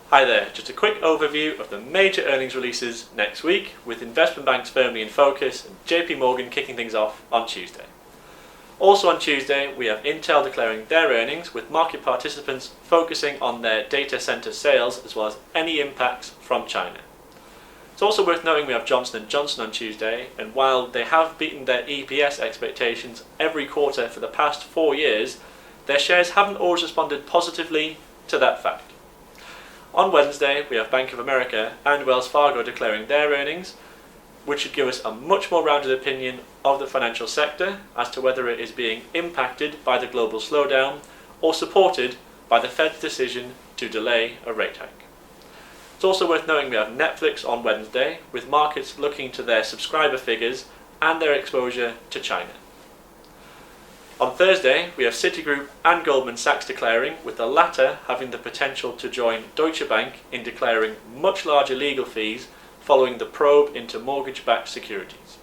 Hi there, just a quick overview of the major earnings releases next week, with investment banks firmly in focus and JPMorgan kicking things off on Tuesday. Also on Tuesday, we have Intel declaring their earnings, with market participants focusing on their data center sales as well as any impacts from China. It's also worth noting we have Johnson & Johnson on Tuesday, and while they have beaten their EPS expectations every quarter for the past 4 years, their shares haven't always responded positively to that fact. On Wednesday, we have Bank of America and Wells Fargo declaring their earnings, which should give us a much more rounded opinion of the financial sector as to whether it is being impacted by the global slowdown or supported by the Fed's decision to delay a rate hike. It's also worth noting we have Netflix on Wednesday, with markets looking to their subscriber figures and their exposure to China. On Thursday, we have Citigroup and Goldman Sachs declaring, with the latter having the potential to join Deutsche Bank in declaring much larger legal fees following the probe into mortgage-backed securities.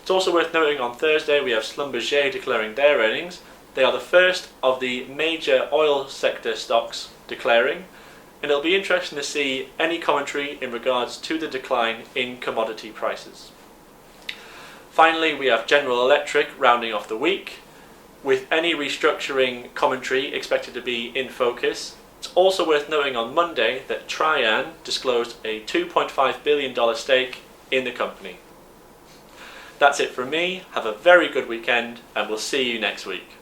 It's also worth noting on Thursday we have Schlumberger declaring their earnings. They are the first of the major oil sector stocks declaring, and it'll be interesting to see any commentary in regards to the decline in commodity prices. Finally, we have General Electric rounding off the week, with any restructuring commentary expected to be in focus. It's also worth noting on Monday that Trian disclosed a $2.5 billion stake in the company. That's it from me. Have a very good weekend, and we'll see you next week.